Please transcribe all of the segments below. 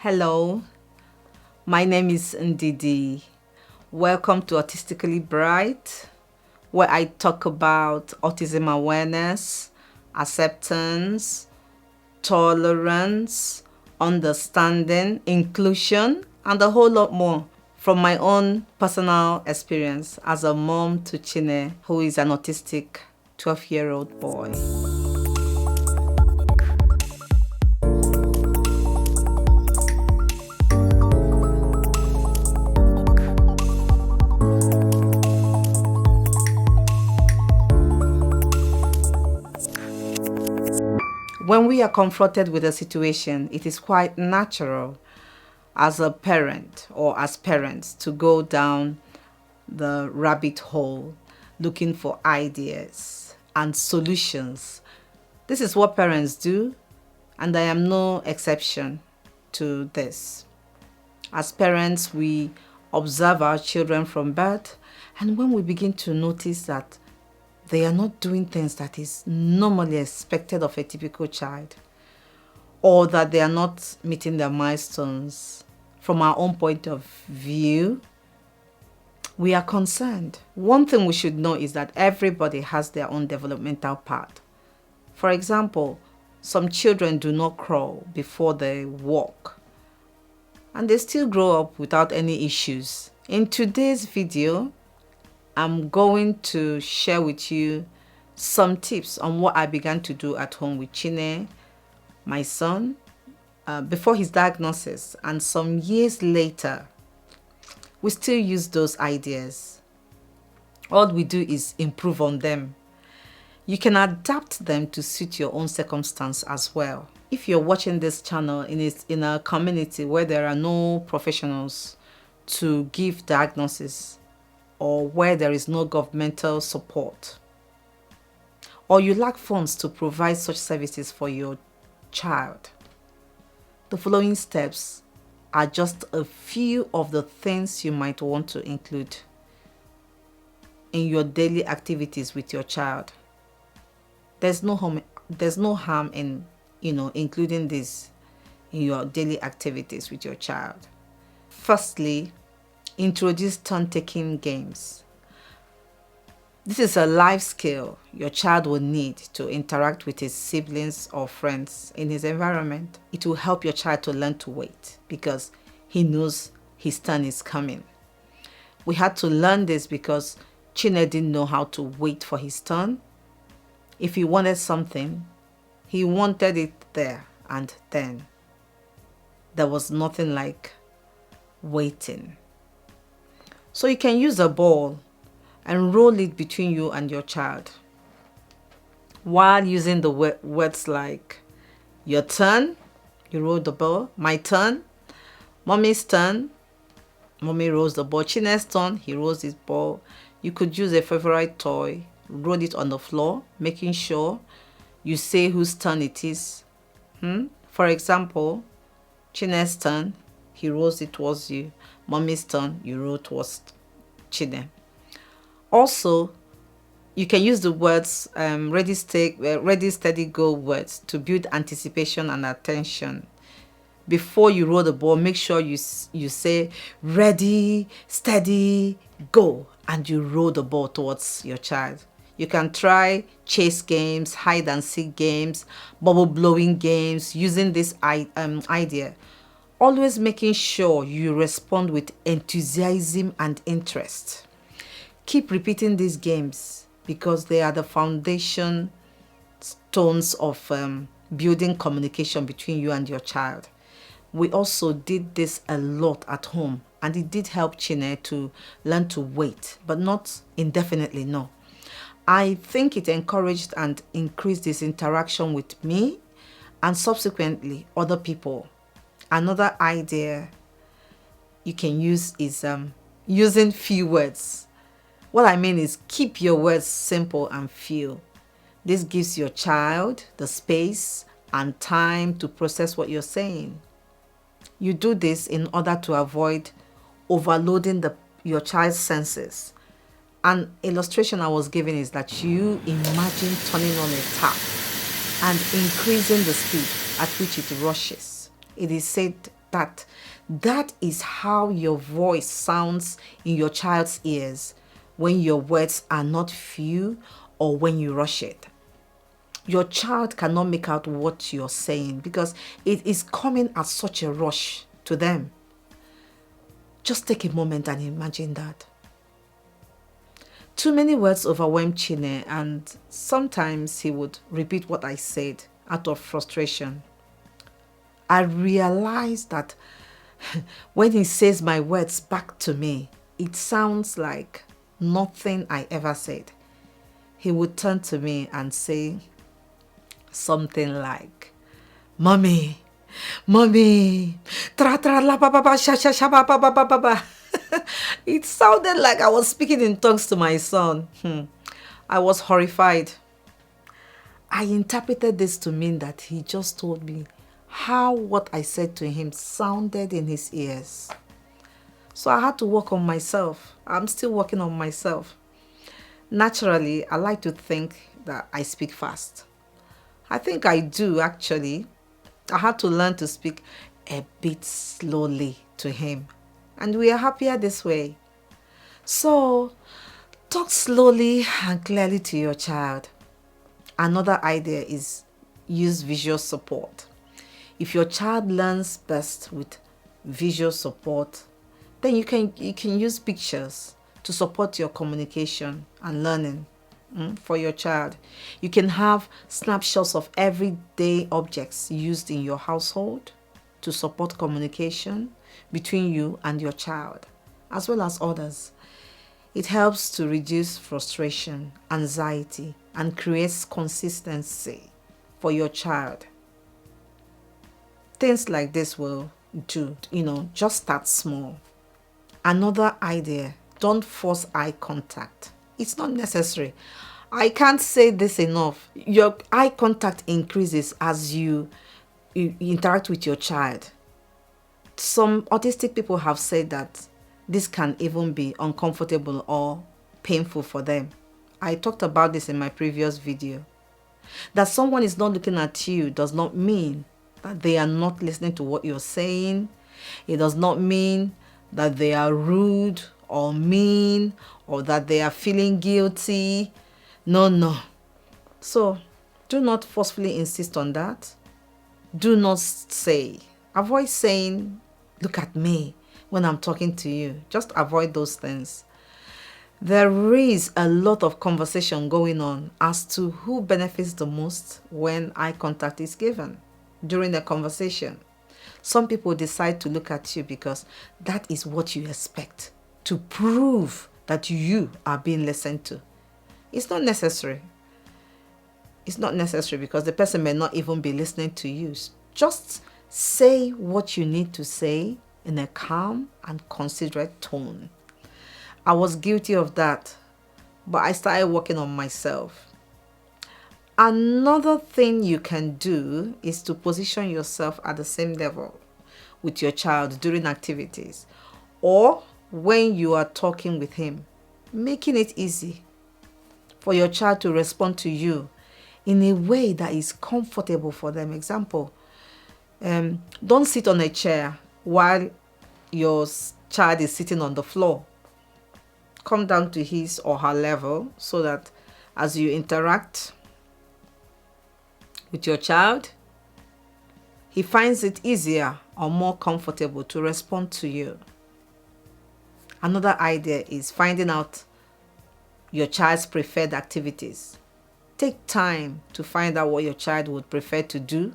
Hello, my name is Ndidi. Welcome to Autistically Bright, where I talk about autism awareness, acceptance, tolerance, understanding, inclusion, and a whole lot more from my own personal experience as a mom to Chine, who is an autistic 12-year-old boy. When we are confronted with a situation, it is quite natural as a parent or as parents to go down the rabbit hole looking for ideas and solutions. This is what parents do, and I am no exception to this. As parents, we observe our children from birth, and when we begin to notice that they are not doing things that is normally expected of a typical child, or that they are not meeting their milestones from our own point of view, we are concerned. One thing we should know is that everybody has their own developmental path. For example, some children do not crawl before they walk, and they still grow up without any issues. In today's video, I'm going to share with you some tips on what I began to do at home with Chine, my son, before his diagnosis, and some years later. We still use those ideas. All we do is improve on them. You can adapt them to suit your own circumstance as well. If you're watching this channel in a community where there are no professionals to give diagnosis, or where there is no governmental support, or you lack funds to provide such services for your child, the following steps are just a few of the things you might want to include in your daily activities with your child. There's no harm in including this in your daily activities with your child. Firstly, introduce turn-taking games. This is a life skill your child will need to interact with his siblings or friends in his environment. It will help your child to learn to wait because he knows his turn is coming. We had to learn this because Chine didn't know how to wait for his turn. If he wanted something, he wanted it there and then. There was nothing like waiting. So you can use a ball and roll it between you and your child while using the words like your turn, you roll the ball, my turn, mommy's turn, mommy rolls the ball, Chine's turn, he rolls his ball. You could use a favorite toy, roll it on the floor, making sure you say whose turn it is. For example, Chine's turn, he rolls it towards you. Mommy's turn, you roll towards Chine. Also, you can use the words ready, steady, go words to build anticipation and attention. Before you roll the ball, make sure you say ready, steady, go, and you roll the ball towards your child. You can try chase games, hide and seek games, bubble blowing games using this idea. Always making sure you respond with enthusiasm and interest. Keep repeating these games because they are the foundation stones of building communication between you and your child. We also did this a lot at home, and it did help Chine to learn to wait, but not indefinitely, no. I think it encouraged and increased his interaction with me and subsequently other people. Another idea you can use is using few words. What I mean is keep your words simple and few. This gives your child the space and time to process what you're saying. You do this in order to avoid overloading your child's senses. An illustration I was given is that you imagine turning on a tap and increasing the speed at which it rushes. It is said That is how your voice sounds in your child's ears when your words are not few or when you rush it. Your child cannot make out what you're saying because it is coming at such a rush to them. Just take a moment and imagine that. Too many words overwhelmed Chine, and sometimes he would repeat what I said out of frustration. I realized that when he says my words back to me, it sounds like nothing I ever said. He would turn to me and say something like, "Mommy, mommy, tra tra la ba ba ba sha sha sha ba ba ba ba ba ba." It sounded like I was speaking in tongues to my son. I was horrified. I interpreted this to mean that he just told me how what I said to him sounded in his ears. So I had to work on myself. I'm still working on myself. Naturally, I like to think that I speak fast. I think I do actually. I had to learn to speak a bit slowly to him. And we are happier this way. So, talk slowly and clearly to your child. Another idea is use visual support. If your child learns best with visual support, then you can use pictures to support your communication and learning for your child. You can have snapshots of everyday objects used in your household to support communication between you and your child, as well as others. It helps to reduce frustration, anxiety, and creates consistency for your child. Things like this will do, just start small. Another idea, don't force eye contact. It's not necessary. I can't say this enough. Your eye contact increases as you interact with your child. Some autistic people have said that this can even be uncomfortable or painful for them. I talked about this in my previous video. That someone is not looking at you does not mean that they are not listening to what you're saying. It does not mean that they are rude or mean or that they are feeling guilty. No. So do not forcefully insist on that. Do not avoid saying, "Look at me," when I'm talking to you. Just avoid those things. There is a lot of conversation going on as to who benefits the most when eye contact is given during the conversation. Some people decide to look at you because that is what you expect, to prove that you are being listened to. It's not necessary. It's not necessary because the person may not even be listening to you. Just say what you need to say in a calm and considerate tone. I was guilty of that, but I started working on myself. Another thing you can do is to position yourself at the same level with your child during activities or when you are talking with him, making it easy for your child to respond to you in a way that is comfortable for them. Example, don't sit on a chair while your child is sitting on the floor. Come down to his or her level so that as you interact with your child, he finds it easier or more comfortable to respond to you. Another idea is finding out your child's preferred activities. Take time to find out what your child would prefer to do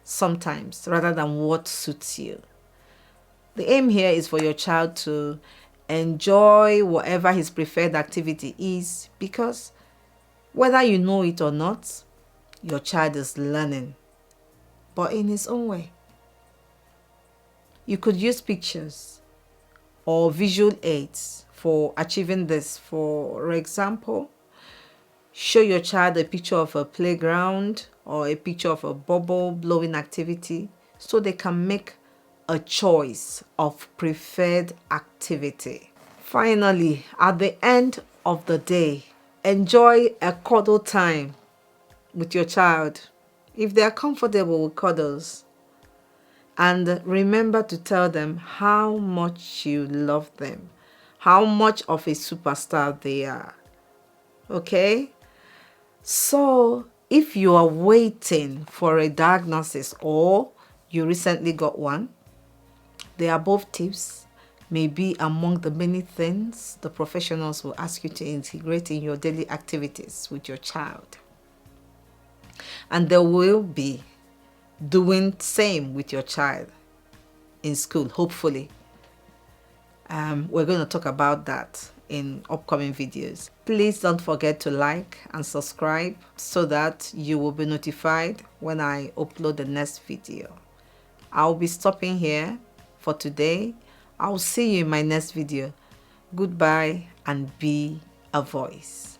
sometimes rather than what suits you. The aim here is for your child to enjoy whatever his preferred activity is, because whether you know it or not, your child is learning, but in his own way. You could use pictures or visual aids for achieving this. For example, show your child a picture of a playground or a picture of a bubble blowing activity so they can make a choice of preferred activity. Finally, at the end of the day, enjoy a cuddle time with your child if they are comfortable with cuddles. And remember to tell them how much you love them, how much of a superstar they are. Okay? So, if you are waiting for a diagnosis or you recently got one, the above tips may be among the many things the professionals will ask you to integrate in your daily activities with your child. And they will be doing same with your child in school, hopefully. We're going to talk about that in upcoming videos. Please don't forget to like and subscribe so that you will be notified when I upload the next video. I'll be stopping here for today. I'll see you in my next video. Goodbye and be a voice.